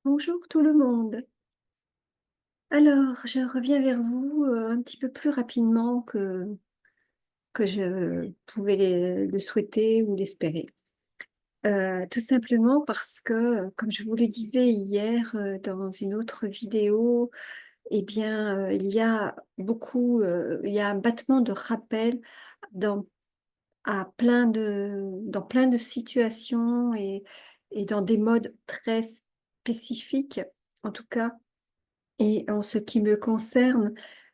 Bonjour tout le monde. Alors, je reviens vers vous un petit peu plus rapidement que je pouvais le souhaiter ou l'espérer. Tout simplement parce que, comme je vous le disais hier dans une autre vidéo, eh bien, il y a un battement de rappel dans, dans plein de situations et dans des modes très spécifiques, en tout cas. Et en ce qui me concerne,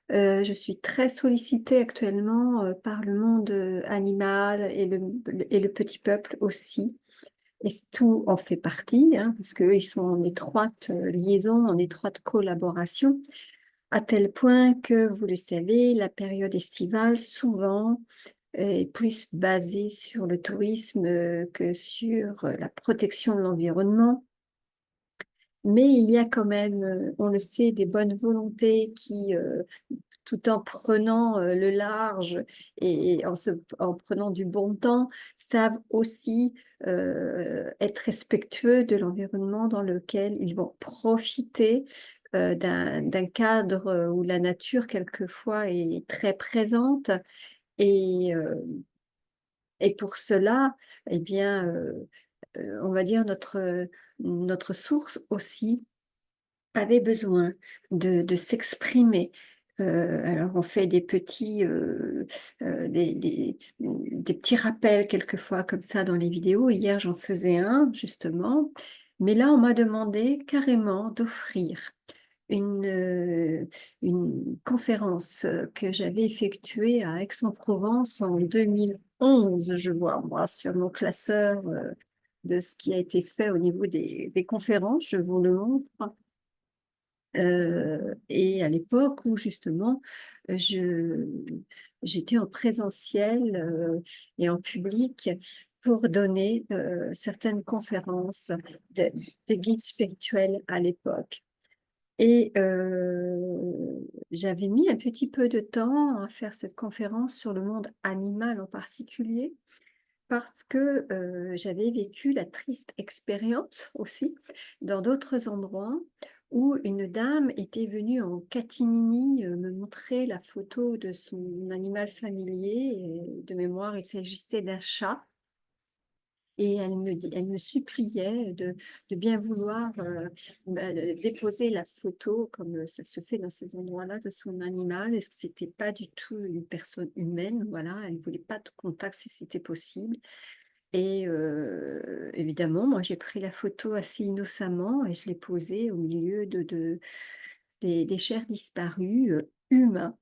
je suis très sollicitée actuellement, par le monde, animal et le petit peuple aussi. Et tout en fait partie, hein, parce qu'eux, ils sont en étroite, liaison, en étroite collaboration, à tel point que, vous le savez, la période estivale, souvent, est plus basée sur le tourisme, que sur, la protection de l'environnement. Mais il y a quand même, on le sait, des bonnes volontés qui, tout en prenant, le large et en prenant du bon temps, savent aussi, être respectueux de l'environnement dans lequel ils vont profiter, d'un cadre, où la nature quelquefois est très présente et heu et pour cela, eh bien, on va dire notre source aussi avait besoin de s'exprimer. Alors on fait des petits rappels quelquefois comme ça dans les vidéos. Hier, j'en faisais un justement, mais là, on m'a demandé carrément d'offrir une, heu, une conférence, que j'avais effectuée à Aix-en-Provence en 2011, je vois moi sur mon classeur, de ce qui a été fait au niveau des conférences, je vous le montre. Et à l'époque où justement, je j'étais en présentiel, et en public pour donner, certaines conférences de de guides spirituels à l'époque. Et j'avais mis un petit peu de temps à faire cette conférence sur le monde animal en particulier parce que, j'avais vécu la triste expérience aussi dans d'autres endroits où une dame était venue en catimini, me montrer la photo de son animal familier et de mémoire, il s'agissait d'un chat et elle me suppliait de bien vouloir, déposer la photo comme, ça se fait dans ces endroits-là de son animal et que c'était pas du tout une personne humaine, voilà. Elle ne voulait pas de contact si c'était possible et évidemment, moi, j'ai pris la photo assez innocemment et je l'ai posée au milieu des chers disparus, humains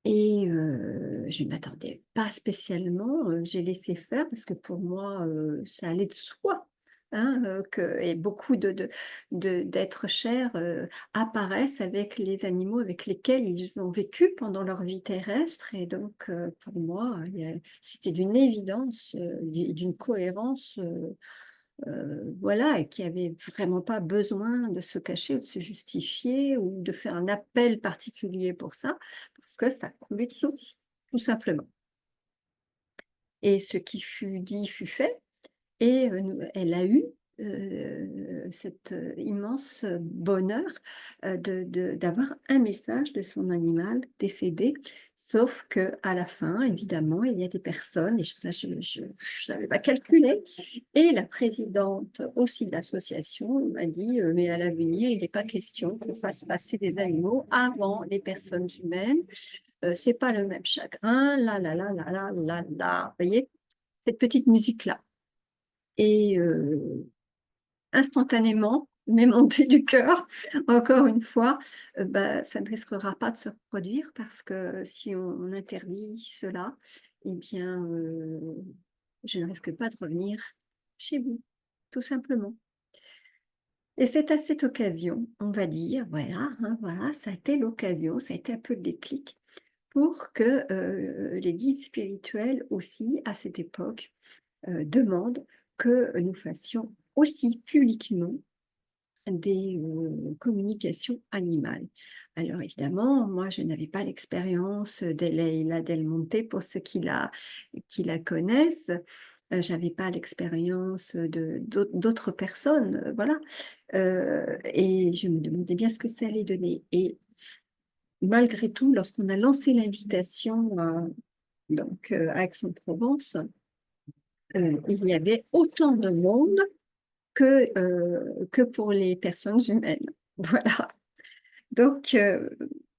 et je ne m'attendais pas spécialement, j'ai laissé faire parce que pour moi, ça allait de soi, hein, que et beaucoup d'êtres chers, apparaissent avec les animaux avec lesquels ils ont vécu pendant leur vie terrestre et donc pour moi, c'était d'une évidence, et d'une cohérence, voilà et qui avait vraiment pas besoin de se cacher ou de se justifier ou de faire un appel particulier pour ça, parce que ça coulait de source, tout simplement et ce qui fut dit fut fait et nous elle a eu, cet, immense bonheur, d'avoir un message de son animal décédé. Sauf que à la fin, évidemment, il y a des personnes et ça je n'avais pas calculé et la présidente aussi de l'association m'a dit: «Mais à l'avenir, il n'est pas question qu'on fasse passer des animaux avant les personnes humaines, c'est pas le même chagrin, la la la la la la la». Vous voyez? Cette petite musique-là et instantanément, m'est montée du cœur, encore une fois, bah, ça ne risquera pas de se reproduire parce que si on interdit cela, eh bien, je ne risque pas de revenir chez vous, tout simplement. Et c'est à cette occasion, on va dire, voilà, hein, voilà, ça a été l'occasion, ça a été un peu le déclic pour que, les guides spirituels aussi, à cette époque, demandent que nous fassions aussi publiquement des, communications animales. Alors évidemment, moi je n'avais pas l'expérience de Leila Del Monte pour ceux qui la connaissent. j'avais pas l'expérience d'autres personnes, voilà. Et je me demandais bien ce que ça allait donner. Et malgré tout, lorsqu'on a lancé l'invitation à Aix-en-Provence, il y avait autant de monde que pour les personnes humaines. Voilà. Donc,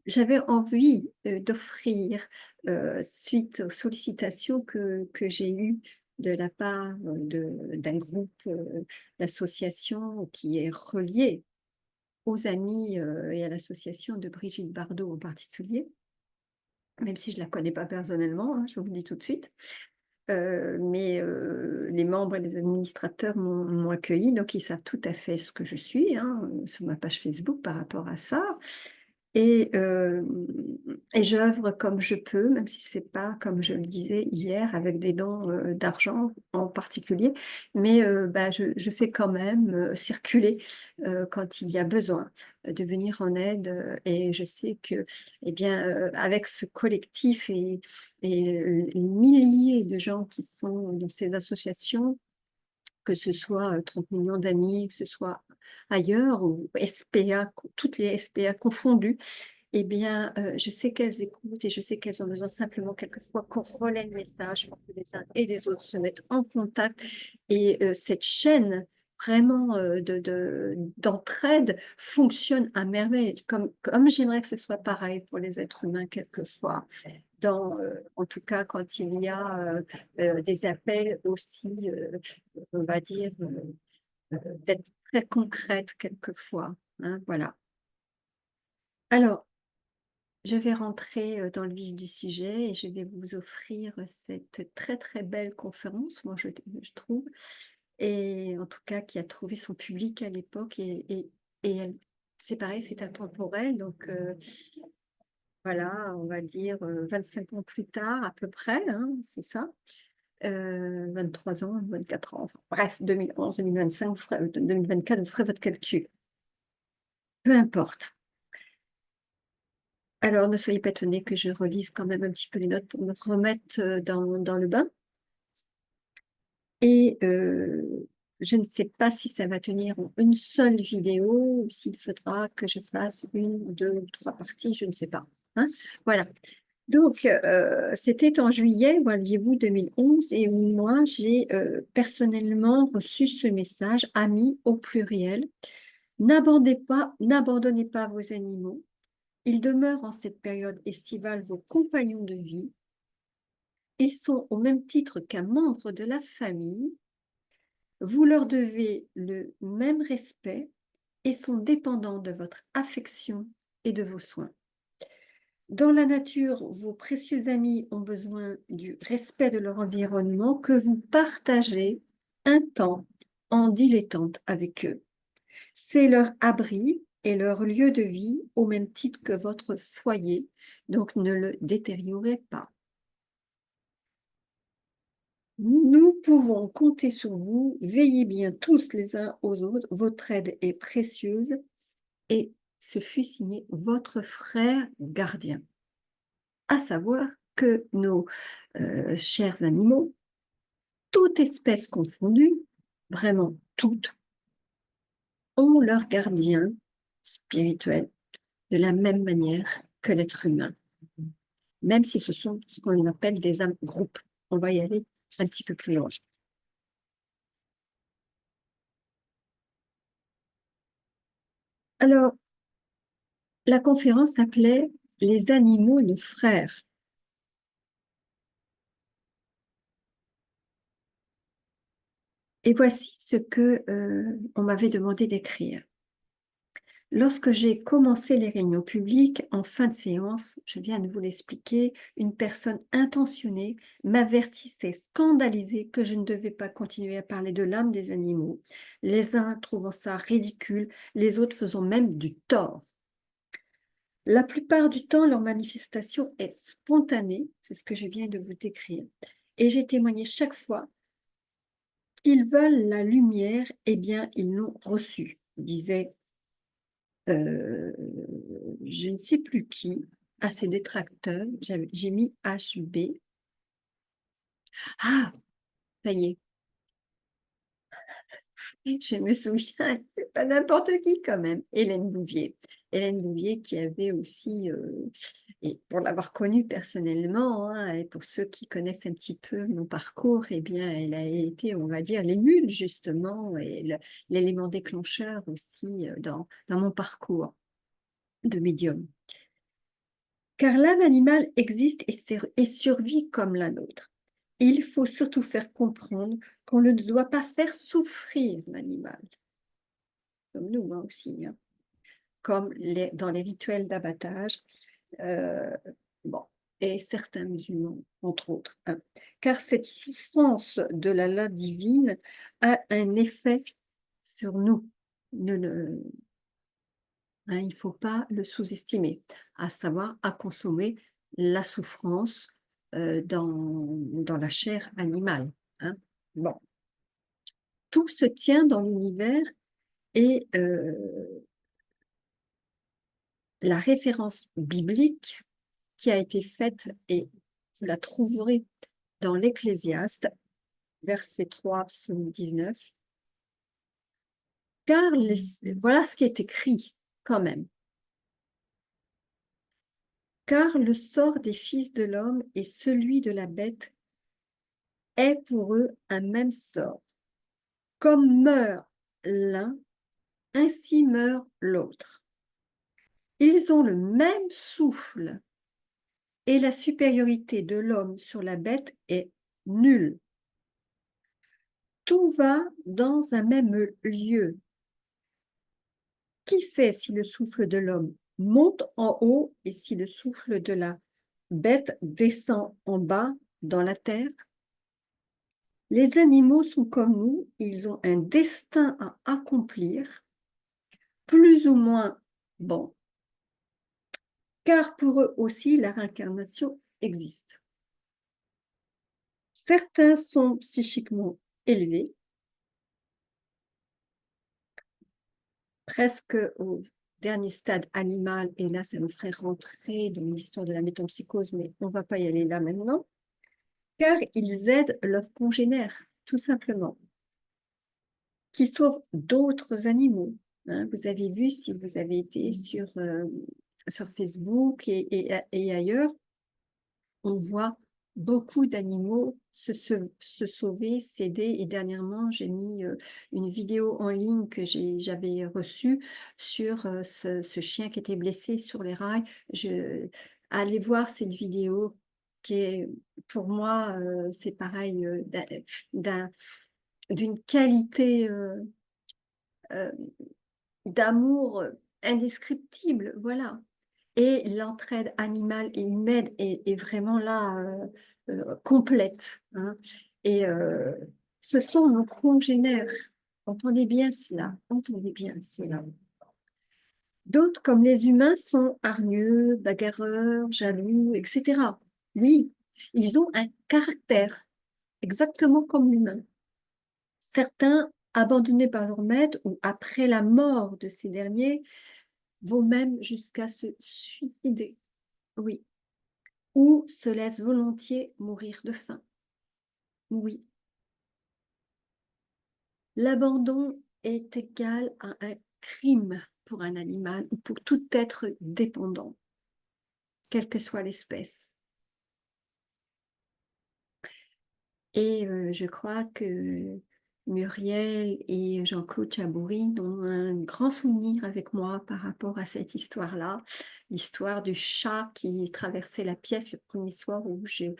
j'avais envie d'offrir, suite aux sollicitations que j'ai eues de la part d'un groupe d'associations qui est relié aux amis et à l'association de Brigitte Bardot en particulier, même si je ne la connais pas personnellement, hein, je vous le dis tout de suite. Mais les membres et les administrateurs m'ont accueilli, donc ils savent tout à fait ce que je suis, hein, sur ma page Facebook par rapport à ça. Et, et j'œuvre comme je peux, même si c'est pas, comme je le disais hier, avec des dons d'argent en particulier, mais bah, je fais quand même circuler quand il y a besoin de venir en aide. Et je sais que, eh bien, avec ce collectif et les milliers de gens qui sont dans ces associations, que ce soit 30 millions d'amis, que ce soit ailleurs, ou SPA, toutes les SPA confondues, eh bien, je sais qu'elles écoutent et je sais qu'elles ont besoin simplement quelquefois qu'on relaie le message pour que les uns et les autres se mettent en contact. Et cette chaîne vraiment d'entraide fonctionne à merveille. Comme j'aimerais que ce soit pareil pour les êtres humains quelquefois. En tout cas, quand il y a des appels aussi, on va dire, d'être très concrètes quelquefois, hein, voilà. Alors, je vais rentrer dans le vif du sujet et je vais vous offrir cette très très belle conférence, moi je trouve, et en tout cas qui a trouvé son public à l'époque c'est pareil, c'est intemporel, donc voilà, on va dire 25 ans plus tard à peu près, hein, c'est ça, 23 ans, 24 ans, enfin, bref, 2011, 2025, 2024, vous ferez votre calcul, peu importe. Alors, ne soyez pas étonnés que je relise quand même un petit peu les notes pour me remettre dans le bain. Et je ne sais pas si ça va tenir en une seule vidéo ou s'il faudra que je fasse une, deux ou trois parties, je ne sais pas, hein. Voilà. Donc, c'était en juillet, voyez-vous, 2011, et où moi, j'ai personnellement reçu ce message, amis au pluriel. N'abandonnez pas vos animaux. Ils demeurent en cette période estivale vos compagnons de vie. Ils sont au même titre qu'un membre de la famille. Vous leur devez le même respect et sont dépendants de votre affection et de vos soins. Dans la nature, vos précieux amis ont besoin du respect de leur environnement que vous partagez un temps en dilettante avec eux. C'est leur abri et leur lieu de vie au même titre que votre foyer, donc ne le détériorez pas. Nous pouvons compter sur vous, veillez bien tous les uns aux autres, votre aide est précieuse et ce fut signé votre frère gardien. À savoir que nos chers animaux, toute espèce confondue, vraiment toutes, ont leur gardien spirituel de la même manière que l'être humain, même si ce sont ce qu'on appelle des âmes groupes. On va y aller un petit peu plus loin. Alors, la conférence s'appelait Les animaux, nos frères. Et voici ce que on m'avait demandé d'écrire. Lorsque j'ai commencé les réunions publiques, en fin de séance, je viens de vous l'expliquer, une personne intentionnée m'avertissait, scandalisée, que je ne devais pas continuer à parler de l'âme des animaux, les uns trouvant ça ridicule, les autres faisant même du tort. La plupart du temps, leur manifestation est spontanée, c'est ce que je viens de vous décrire, et j'ai témoigné chaque fois qu'ils veulent la lumière, eh bien, ils l'ont reçue, disait je ne sais plus qui, à ses détracteurs, j'ai mis HB. Ah, Ça y est, je me souviens, c'est pas n'importe qui quand même, Hélène Bouvier. Hélène Bouvier qui avait aussi, et pour l'avoir connue personnellement, hein, et pour ceux qui connaissent un petit peu mon parcours, eh bien, elle a été, on va dire, l'émule justement et l'élément déclencheur aussi dans mon parcours de médium. Car l'âme animale existe et survit comme la nôtre. Il faut surtout faire comprendre qu'on ne doit pas faire souffrir l'animal, comme nous hein, aussi, hein, comme dans les rituels d'abattage, euh, bon, et certains musulmans, entre autres. Hein. Car cette souffrance de la loi divine a un effet sur nous. Hein, il ne faut pas le sous-estimer, à savoir à consommer la souffrance dans la chair animale. Hein. Bon, tout se tient dans l'univers et la référence biblique qui a été faite, et vous la trouverez dans l'Ecclésiaste, verset 3, psaume 19, car voilà ce qui est écrit quand même. Car le sort des fils de l'homme et celui de la bête est pour eux un même sort. Comme meurt l'un, ainsi meurt l'autre. Ils ont le même souffle et la supériorité de l'homme sur la bête est nulle. Tout va dans un même lieu. Qui sait si le souffle de l'homme monte en haut et si le souffle de la bête descend en bas dans la terre? Les animaux sont comme nous, ils ont un destin à accomplir, plus ou moins bon, car pour eux aussi la réincarnation existe. Certains sont psychiquement élevés, presque au dernier stade animal, et là ça nous ferait rentrer dans l'histoire de la métempsychose, mais on ne va pas y aller là maintenant, car ils aident leurs congénères, tout simplement, qui sauvent d'autres animaux. Hein. Vous avez vu, si vous avez été sur Facebook et ailleurs, on voit beaucoup d'animaux se sauver, s'aider. Et dernièrement, j'ai mis une vidéo en ligne que j'avais reçue sur ce chien qui était blessé sur les rails. Allez voir cette vidéo qui est, pour moi, c'est pareil, d'une qualité euh, d'amour indescriptible, voilà. Et l'entraide animale et humaine est vraiment là, complète. Hein. Et ce sont nos congénères. Entendez bien cela, entendez bien cela. D'autres, comme les humains, sont hargneux, bagarreurs, jaloux, etc. Oui, ils ont un caractère, exactement comme l'humain. Certains, abandonnés par leur maître ou après la mort de ces derniers, vont même jusqu'à se suicider. Oui. Ou se laissent volontiers mourir de faim. Oui. L'abandon est égal à un crime pour un animal ou pour tout être dépendant, quelle que soit l'espèce. Et je crois que Muriel et Jean-Claude Chabouri ont un grand souvenir avec moi par rapport à cette histoire-là, l'histoire du chat qui traversait la pièce le premier soir où j'ai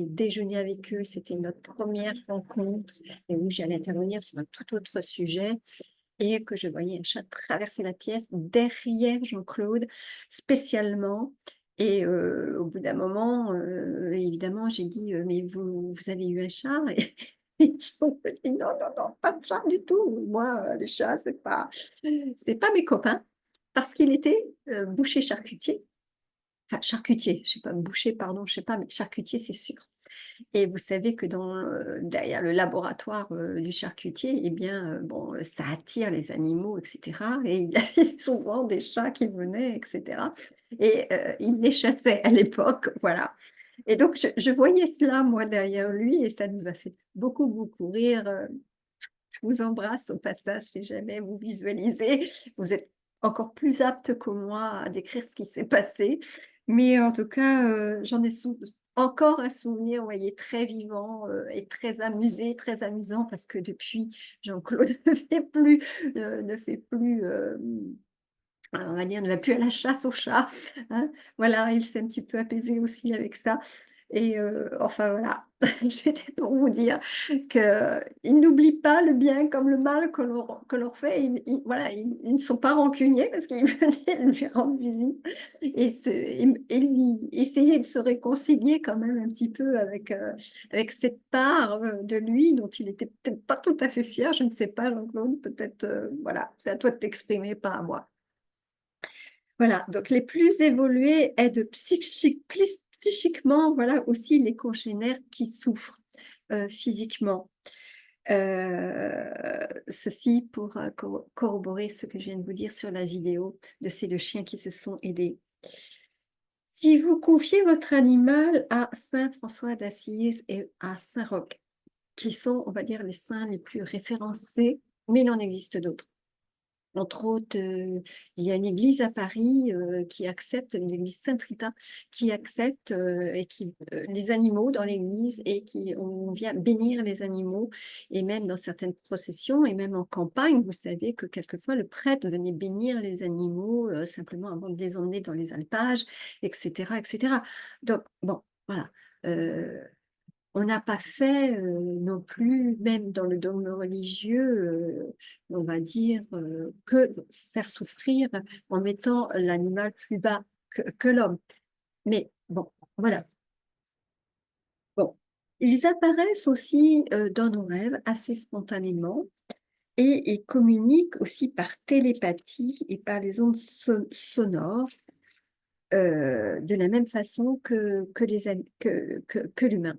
déjeuné avec eux. C'était notre première rencontre et où j'allais intervenir sur un tout autre sujet et que je voyais un chat traverser la pièce derrière Jean-Claude spécialement. Et au bout d'un moment, évidemment, j'ai dit, mais vous avez eu un chat? Et Jean-Claude dit, non, non, non, pas de chat du tout. Moi, les chats, c'est pas mes copains. Parce qu'il était boucher charcutier. Enfin, charcutier, je sais pas, boucher, pardon, je sais pas, mais charcutier, c'est sûr. Et vous savez que derrière le laboratoire du charcutier, eh bien, bon, ça attire les animaux, etc. Et il y avait souvent des chats qui venaient, etc. Et il les chassait à l'époque, voilà. Et donc, je voyais cela, moi, derrière lui, et ça nous a fait beaucoup, beaucoup rire. Je vous embrasse au passage si jamais vous visualisez. Vous êtes encore plus apte que moi à décrire ce qui s'est passé. Mais en tout cas, j'en ai encore un souvenir, vous voyez, très vivant, et très amusé, très amusant parce que depuis, Jean-Claude ne fait plus, on va dire, ne va plus à la chasse aux chats, hein. Voilà, il s'est un petit peu apaisé aussi avec ça et enfin voilà, c'était pour vous dire qu'il n'oublie pas le bien comme le mal que l'on fait. Voilà, ils ne sont pas rancuniers parce qu'ils venaient lui rendre visite et lui essayer de se réconcilier quand même un petit peu avec cette part, de lui dont il était peut-être pas tout à fait fier. Je ne sais pas, Jean-Claude, peut-être, voilà, c'est à toi de t'exprimer, pas à moi. Voilà, donc les plus évolués aident psychiquement, voilà, aussi les congénères qui souffrent, physiquement. Ceci pour, corroborer ce que je viens de vous dire sur la vidéo de ces 2 chiens qui se sont aidés. Si vous confiez votre animal à saint François d'Assise et à saint Roch, qui sont, on va dire, les saints les plus référencés, mais il en existe d'autres. Entre autres, il y a une église à Paris, qui accepte, l'église Sainte-Rita, qui accepte, et qui, les animaux dans l'église et qui on vient bénir les animaux et même dans certaines processions et même en campagne, vous savez que quelquefois le prêtre venait bénir les animaux, simplement avant de les emmener dans les alpages et cetera et cetera. Donc bon, voilà, heu on n'a pas fait, non plus, même dans le dogme religieux, on va dire, que faire souffrir en mettant l'animal plus bas que l'homme. Mais bon, voilà. Bon, ils apparaissent aussi, dans nos rêves assez spontanément et ils communiquent aussi par télépathie et par les ondes sonores, de la même façon que les an que l'humain.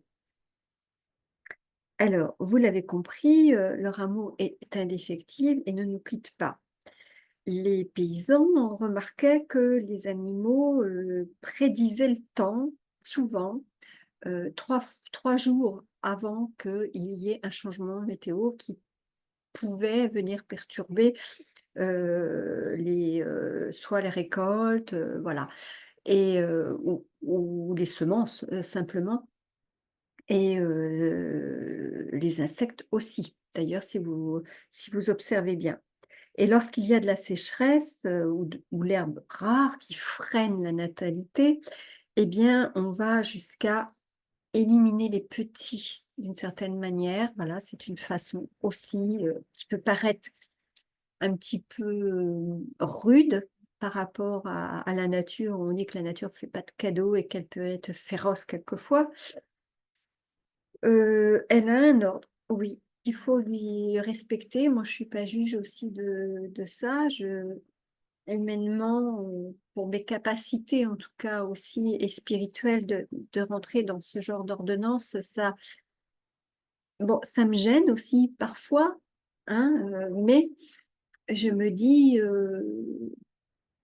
Alors, vous l'avez compris, leur amour est indéfectible et ne nous quitte pas. Les paysans remarquaient que les animaux, prédisaient le temps, souvent, 3 jours avant qu'il y ait un changement météo qui pouvait venir perturber, soit les récoltes, voilà et ou les semences, simplement. Et les insectes aussi, d'ailleurs, si vous observez bien. Et lorsqu'il y a de la sécheresse, ou l'herbe rare qui freine la natalité, eh bien, on va jusqu'à éliminer les petits d'une certaine manière. Voilà, c'est une façon aussi, qui peut paraître un petit peu, rude par rapport à la nature. On dit que la nature ne fait pas de cadeaux et qu'elle peut être féroce quelquefois. Elle a un ordre, oui, il faut lui respecter. Moi, je suis pas juge aussi de ça. Humainement, pour mes capacités, en tout cas aussi et spirituelles de rentrer dans ce genre d'ordonnance, ça me gêne aussi parfois, hein, mais je me dis,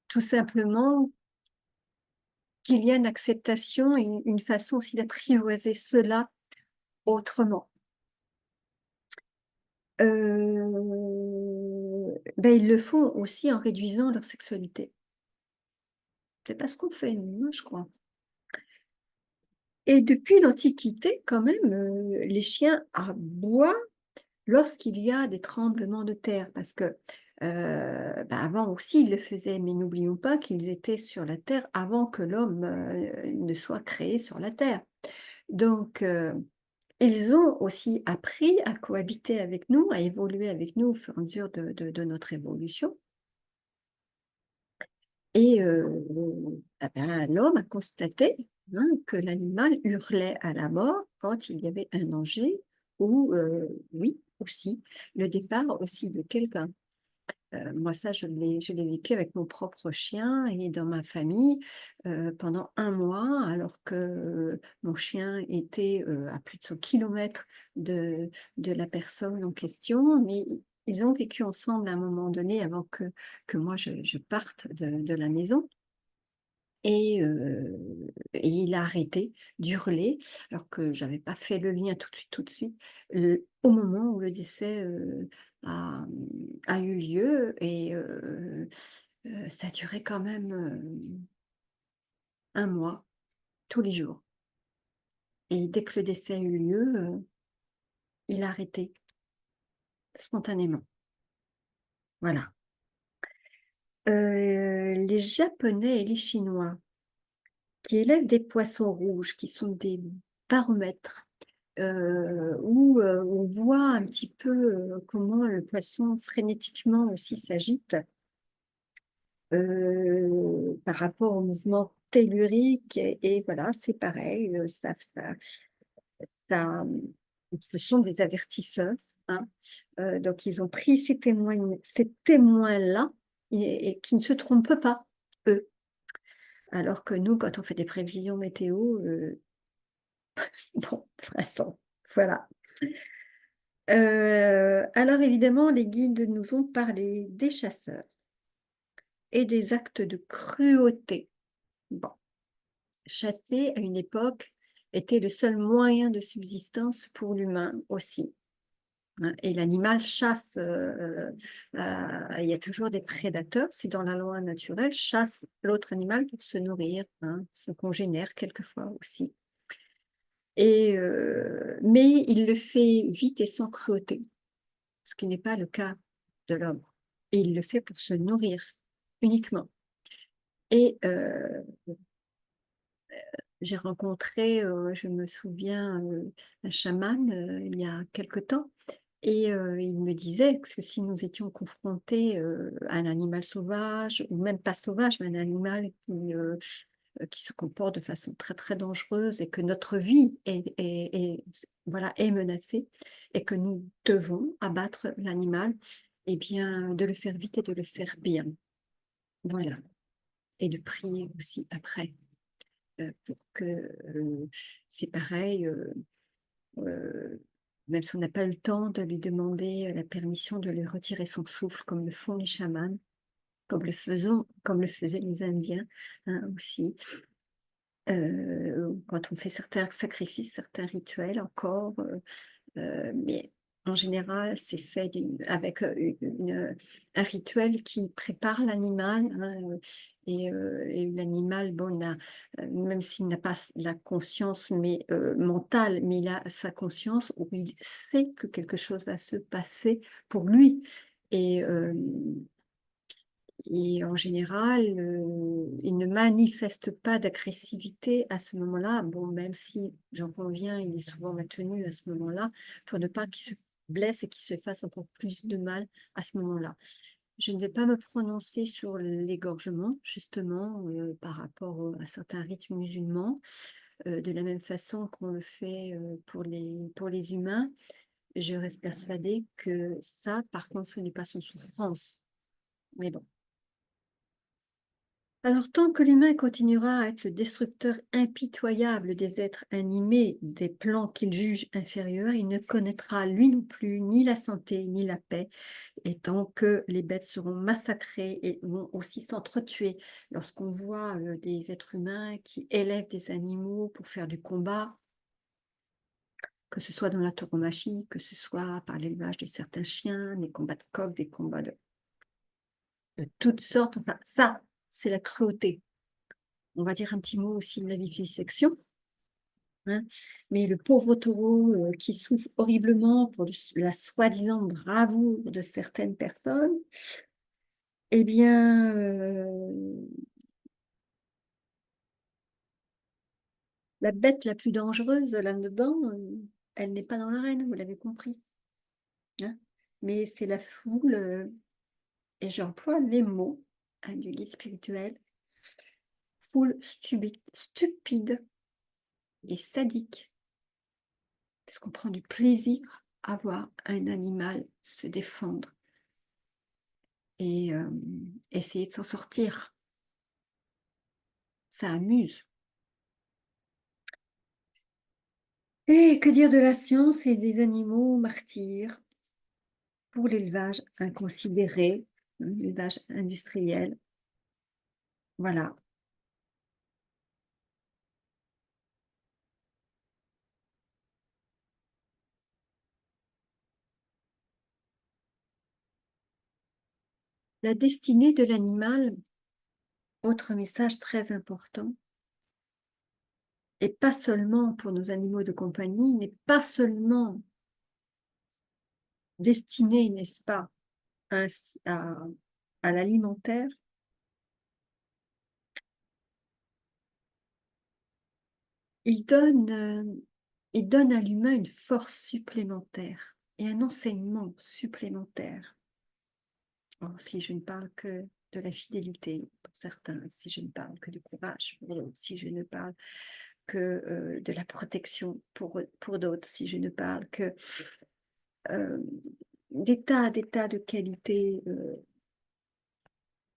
tout simplement qu'il y a une acceptation et une façon aussi d'apprivoiser cela autrement. Ils le font aussi en réduisant leur sexualité. C'est pas ce qu'on fait nous, hein, je crois. Et depuis l'Antiquité quand même, les chiens aboient lorsqu'il y a des tremblements de terre parce que, avant aussi ils le faisaient, mais n'oublions pas qu'ils étaient sur la terre avant que l'homme, ne soit créé sur la terre. Donc, ils ont aussi appris à cohabiter avec nous, à évoluer avec nous au fur et à mesure de notre évolution. Et l'homme a constaté, hein, que l'animal hurlait à la mort quand il y avait un danger ou, oui, aussi, le départ aussi de quelqu'un. Moi ça je l'ai vécu avec mon propre chien et dans ma famille, pendant 1 mois alors que mon chien était, à plus de 100 kilomètres de la personne en question, mais ils ont vécu ensemble à un moment donné avant que moi je parte de la maison Et il a arrêté d'hurler, alors que j'avais pas fait le lien tout de suite, au moment où le décès, a eu lieu. Ça a duré quand même, 1 mois, tous les jours. Et dès que le décès a eu lieu, il a arrêté spontanément. Voilà. Les Japonais et les Chinois qui élèvent des poissons rouges, qui sont des baromètres, où, on voit un petit peu, comment le poisson frénétiquement aussi s'agite, par rapport au mouvement tellurique. Et voilà, c'est pareil, ce sont des avertisseurs, hein. Donc ils ont pris ces témoins-là, et qui ne se trompent pas, eux. Alors que nous, quand on fait des prévisions météo, bon, façon, voilà. Alors évidemment, les guides nous ont parlé des chasseurs et des actes de cruauté. Bon, chasser à une époque était le seul moyen de subsistance pour l'humain aussi, hein. Et l'animal chasse, il y a toujours des prédateurs, c'est dans la loi naturelle, chasse l'autre animal pour se nourrir, hein, son congénère quelquefois aussi. Mais il le fait vite et sans cruauté, ce qui n'est pas le cas de l'homme. Et il le fait pour se nourrir uniquement. Et j'ai rencontré, je me souviens, un chaman, il y a quelque temps. Et il me disait que si nous étions confrontés, à un animal sauvage, ou même pas sauvage, mais un animal qui se comporte de façon très, très dangereuse, et que notre vie voilà, est menacée, et que nous devons abattre l'animal, et bien, de le faire vite et de le faire bien. Voilà. Et de prier aussi après, pour que, c'est pareil, heu, même si on n'a pas eu le temps de lui demander, la permission de lui retirer son souffle comme le font les chamans, comme le faisaient les Indiens, hein, aussi. Quand on fait certains sacrifices, certains rituels encore, mais en général, c'est fait avec, un rituel qui prépare l'animal, hein, et l'animal, bon, même s'il n'a pas la conscience, mais mentale, mais il a sa conscience où il sait que quelque chose va se passer pour lui. Et hem et en général, il ne manifeste pas d'agressivité à ce moment-là. Bon, même si, j'en conviens, il est souvent maintenu à ce moment-là, pour ne pas qu'il se blesse et qu'il se fasse encore plus de mal à ce moment-là. Je ne vais pas me prononcer sur l'égorgement, justement, par rapport, à certains rites musulmans, de la même façon qu'on le fait, pour les humains. Je reste persuadée que ça, par contre, ce n'est pas sans souffrance. Mais bon. Alors, tant que l'humain continuera à être le destructeur impitoyable des êtres animés, des plans qu'il juge inférieurs, il ne connaîtra lui non plus ni la santé ni la paix. Et tant que les bêtes seront massacrées et vont aussi s'entretuer, lorsqu'on voit des êtres humains qui élèvent des animaux pour faire du combat, que ce soit dans la tauromachie, que ce soit par l'élevage de certains chiens, des combats de coqs, des combats de toutes sortes, enfin, ça, c'est la cruauté. On va dire un petit mot aussi de la vivisection, hein. Mais le pauvre taureau, qui souffre horriblement pour la soi-disant bravoure de certaines personnes, eh bien, la bête la plus dangereuse là-dedans, elle n'est pas dans l'arène, vous l'avez compris, hein. Mais c'est la foule, et j'emploie les mots, hein, du guide spirituel, foule stupide et sadique. Parce qu'on prend du plaisir à voir un animal se défendre et essayer de s'en sortir. Ça amuse. Et que dire de la science et des animaux martyrs pour l'élevage inconsidéré, hein, l'élevage industriel. Voilà. La destinée de l'animal, autre message très important, et pas seulement pour nos animaux de compagnie, n'est pas seulement destinée, n'est-ce pas, à, à, à l'alimentaire, il donne à l'humain une force supplémentaire et un enseignement supplémentaire. Alors, si je ne parle que de la fidélité pour certains, si je ne parle que du courage pour d'autres, si je ne parle que de la protection pour d'autres, si je ne parle que euh, des tas de qualités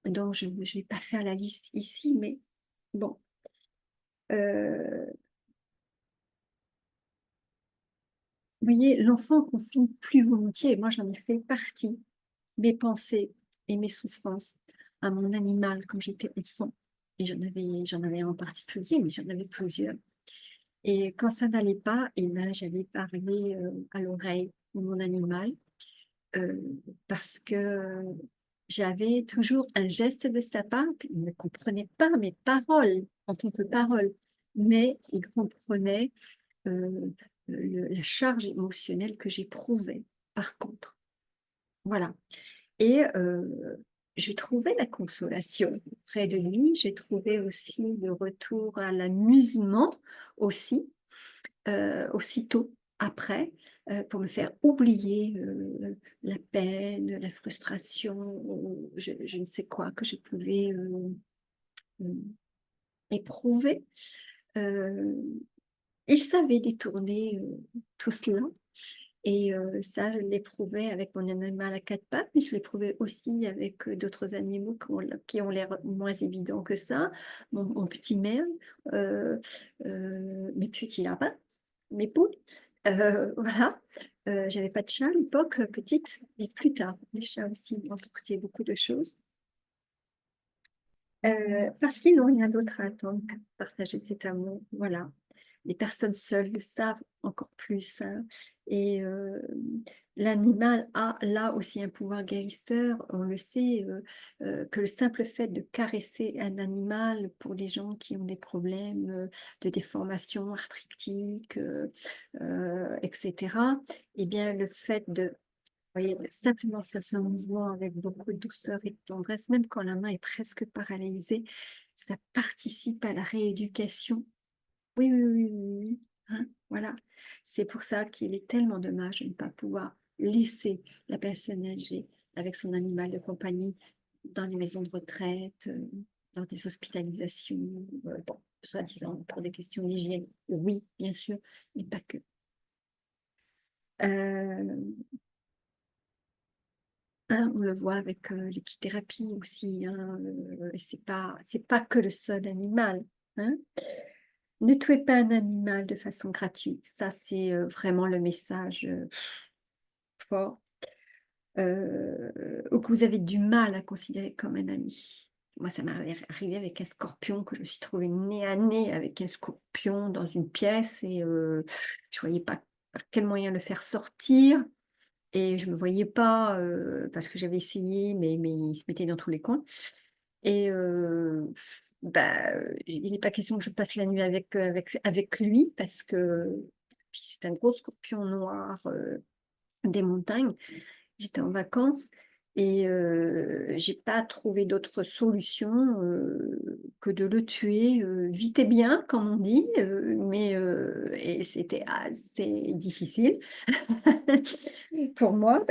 dont je ne vais pas faire la liste ici, mais bon. euh, Vous voyez, l'enfant confie plus volontiers, et moi j'en ai fait partie, mes pensées et mes souffrances à mon animal quand j'étais enfant. Et j'en avais un en particulier, mais j'en avais plusieurs. Et quand ça n'allait pas, et ben, j'avais parlé à l'oreille de mon animal euh, parce que j'avais toujours un geste de sa part. Il ne comprenait pas mes paroles en tant que parole, mais il comprenait euh, la charge émotionnelle que j'éprouvais, par contre. Voilà. Et j'ai trouvé la consolation près de lui. J'ai trouvé aussi le retour à l'amusement aussi, aussitôt après, pour me faire oublier la peine, la frustration, je ne sais quoi que je pouvais euh, éprouver. Euh, il savait détourner tout cela. Et ça, je l'éprouvais avec mon animal à quatre pattes, mais je l'éprouvais aussi avec d'autres animaux qui ont l'air moins évidents que ça. Mon petit merle, euh, mes petits lapins, mes poules. Voilà. J'avais pas de chat à l'époque, petite, et plus tard. Les chats aussi m'ont apporté beaucoup de choses. Parce qu'ils n'ont rien d'autre à attendre que de partager cet amour. Voilà. Les personnes seules le savent encore plus, hein. Et l'animal a là aussi un pouvoir guérisseur. On le sait, que le simple fait de caresser un animal pour les gens qui ont des problèmes de déformation arthritique, etc., eh bien, le fait de voyez, simplement faire ce mouvement avec beaucoup de douceur et de tendresse, même quand la main est presque paralysée, ça participe à la rééducation. Oui, oui, oui, oui, oui. Hein, voilà. C'est pour ça qu'il est tellement dommage de ne pas pouvoir laisser la personne âgée avec son animal de compagnie dans les maisons de retraite, dans des hospitalisations, bon, soi-disant pour des questions d'hygiène. Oui, bien sûr, mais pas que. Euh, hein, on le voit avec l'équithérapie aussi, hein, c'est pas que le seul animal. Hein. Ne tuez pas un animal de façon gratuite. Ça, c'est vraiment le message fort. Ou que vous avez du mal à considérer comme un ami. Moi, ça m'est arrivé avec un scorpion, que je me suis trouvée nez à nez avec un scorpion dans une pièce et je voyais pas par quel moyen le faire sortir. Et je ne me voyais pas, parce que j'avais essayé, mais il se mettait dans tous les coins. Et bah, il n'est pas question que je passe la nuit avec lui, parce que puis c'est un gros scorpion noir des montagnes. J'étais en vacances et j'ai pas trouvé d'autre solution que de le tuer vite et bien, comme on dit, mais et c'était assez difficile pour moi,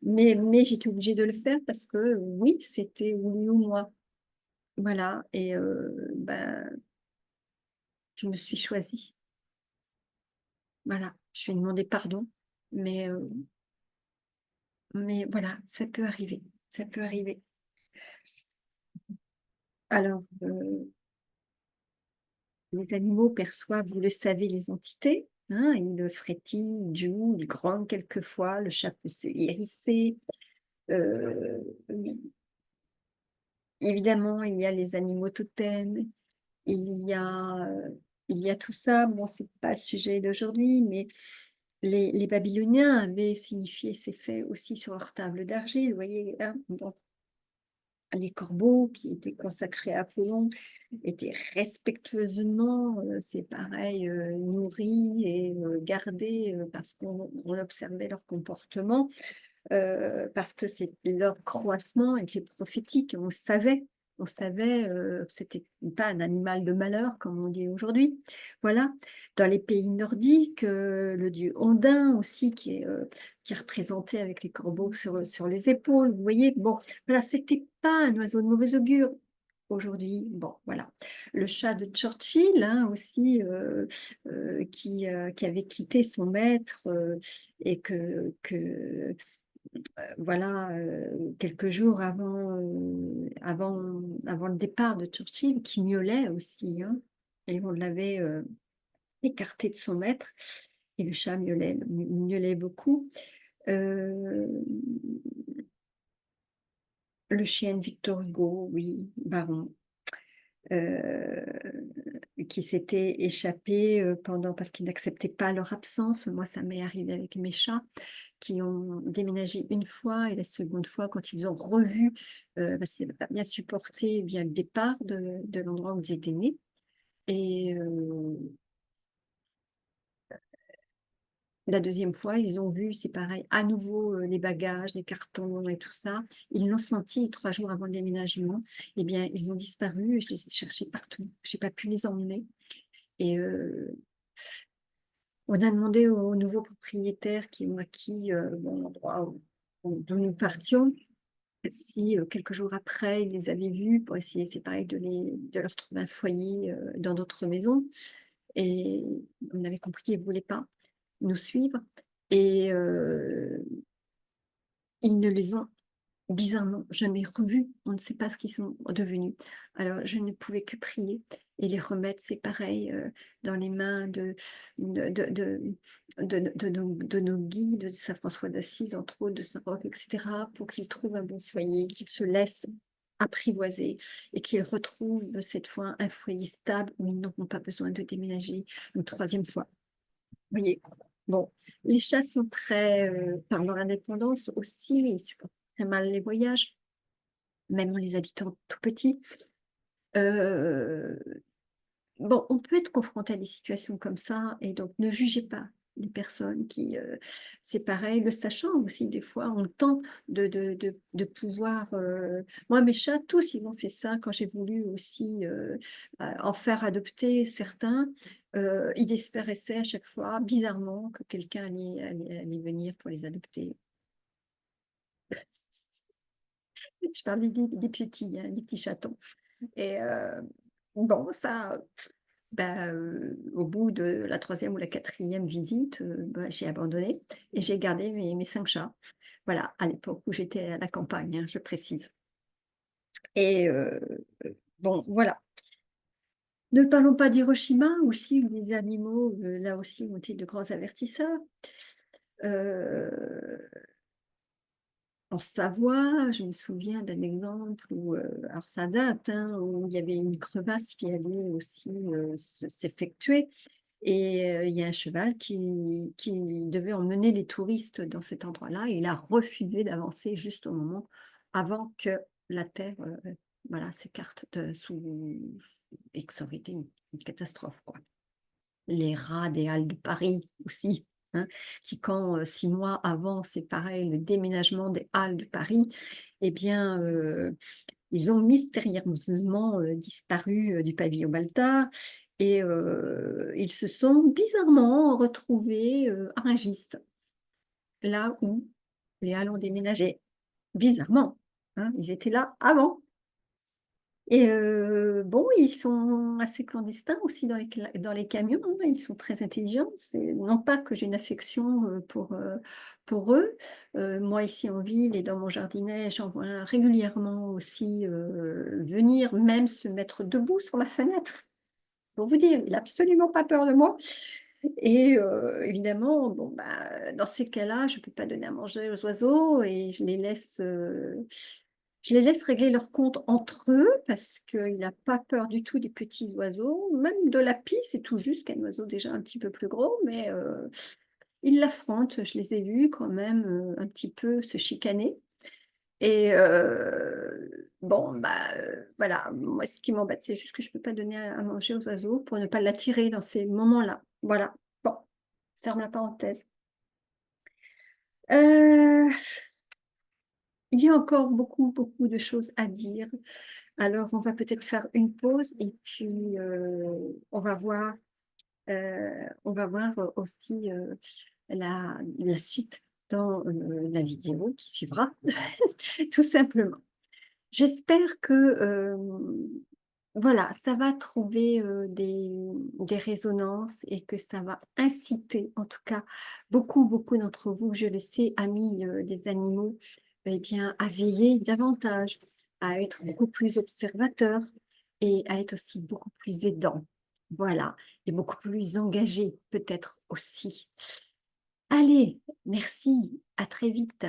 mais j'étais obligée de le faire parce que oui, c'était ou lui ou moi. Voilà, et ben, je me suis choisie. Voilà, je lui ai demandé pardon, mais, euh, mais voilà, ça peut arriver. Ça peut arriver. Alors, les animaux perçoivent, vous le savez, les entités. Hein, ils frétillent, ils jouent, ils grondent quelquefois. Le chat peut se hérisser. Euh, Évidemment, il y a les animaux totems. Il y a, euh, il y a tout ça. Bon, c'est pas le sujet d'aujourd'hui, mais les Babyloniens avaient signifié ces faits aussi sur leur table d'argile. Vous voyez, hein, bon. Les corbeaux qui étaient consacrés à Apollon étaient respectueusement, c'est pareil, nourris et gardés, parce qu'on observait leur comportement, parce que leur croissement était prophétique. On savait, que c'était pas un animal de malheur comme on dit aujourd'hui. Voilà. Dans les pays nordiques, le dieu Odin aussi qui est représenté avec les corbeaux sur les épaules, vous voyez? Bon, voilà, c'était pas un oiseau de mauvais augure. Aujourd'hui, bon, voilà. Le chat de Churchill, hein, aussi, qui avait quitté son maître, et voilà, quelques jours avant le départ de Churchill, qui miaulait aussi, hein, et on l'avait, écarté de son maître et le chat miaulait beaucoup. Heu, le chien de Victor Hugo, oui, Baron, qui s'était échappé, parce qu'il n'acceptait pas leur absence. Moi, ça m'est arrivé avec mes chats qui ont déménagé une fois et la seconde fois quand ils ont revu, parce qu'ils n'avaient pas bien supporté, eh bien, le départ de l'endroit où ils étaient nés et la deuxième fois, ils ont vu, c'est pareil, à nouveau, les bagages, les cartons et tout ça. Ils l'ont senti 3 jours avant le déménagement. Eh bien, ils ont disparu et je les ai cherchés partout. J'ai pas pu les emmener et on a demandé aux nouveaux propriétaires qui ont acquis, bon, l'endroit d'où nous partions, si, quelques jours après, ils les avaient vus pour essayer, c'est pareil, de leur trouver un foyer, dans d'autres maisons et on avait compris qu'ils ne voulaient pas nous suivre et ils ne les ont bizarrement jamais revus. On ne sait pas ce qu'ils sont devenus. Alors je ne pouvais que prier et les remettre, c'est pareil, dans les mains de nos guides, de saint François d'Assise, entre autres, de saint Roch et cetera, pour qu'ils trouvent un bon foyer, qu'ils se laissent apprivoiser et qu'ils retrouvent cette fois un foyer stable où ils n'auront pas besoin de déménager une 3e fois. Vous voyez? Bon, les chats sont très, par leur indépendance aussi, ils supportent très mal les voyages, même en les habitant tout petits. Heu, bon, on peut être confronté à des situations comme ça et donc ne jugez pas les personnes qui, c'est pareil, le sachant aussi des fois, on tente de pouvoir, moi mes chats tous, ils m'ont fait ça quand j'ai voulu aussi, en faire adopter certains, ils disparaissaient à chaque fois bizarrement que quelqu'un allait venir pour les adopter. Je parle des petits, hein, des petits chatons et bon ça, bah, au bout de la 3e ou la 4e visite, bah, j'ai abandonné et j'ai gardé mes 5 chats. Voilà, à l'époque où j'étais à la campagne, hein, je précise et bon, voilà. Ne parlons pas d'Hiroshima aussi, où les animaux, là aussi, ont été de grands avertisseurs. Heu, en Savoie, je me souviens d'un exemple où, alors ça date, hein, où il y avait une crevasse qui allait aussi, s'effectuer et il y a un cheval qui devait emmener les touristes dans cet endroit-là et il a refusé d'avancer juste au moment avant que la terre, voilà, s'écarte de sous et que ça aurait été une catastrophe, quoi. Les rats des Halles de Paris aussi, hein, qui quand, 6 mois avant, c'est pareil, le déménagement des Halles de Paris, eh bien, ils ont mystérieusement, disparu, du pavillon Baltard et ils se sont bizarrement retrouvés, à Rungis, là où les Halles ont déménagé. Bizarrement, hein, ils étaient là avant. Et bon, ils sont assez clandestins aussi dans les camions, hein, ils sont très intelligents. C'est non pas que j'ai une affection, pour eux. Moi ici en ville et dans mon jardinet, j'en vois un régulièrement aussi, venir même se mettre debout sur ma fenêtre. Pour vous dire, il a absolument pas peur de moi et évidemment, bon, bah, dans ces cas-là, je ne peux pas donner à manger aux oiseaux et je les laisse régler leur compte entre eux parce qu'il a pas peur du tout des petits oiseaux, même de la pie, c'est tout juste, qu'un oiseau déjà un petit peu plus gros, mais il l'affronte. Je les ai vus quand même, un petit peu se chicaner Et bon, bah, voilà, moi ce qui m'embête, c'est juste que je peux pas donner à manger aux oiseaux pour ne pas l'attirer dans ces moments-là. Voilà, bon, ferme la parenthèse. Heu, il y a encore beaucoup, beaucoup de choses à dire. Alors on va peut-être faire une pause et puis, on va voir, aussi, la suite dans, la vidéo qui suivra, tout simplement. J'espère que, voilà, ça va trouver, des résonances et que ça va inciter, en tout cas, beaucoup, beaucoup d'entre vous, je le sais, amis, des animaux, eh bien, à veiller davantage, à être beaucoup plus observateurs et à être aussi beaucoup plus aidants. Voilà, et beaucoup plus engagés peut-être aussi. Allez, merci, à très vite.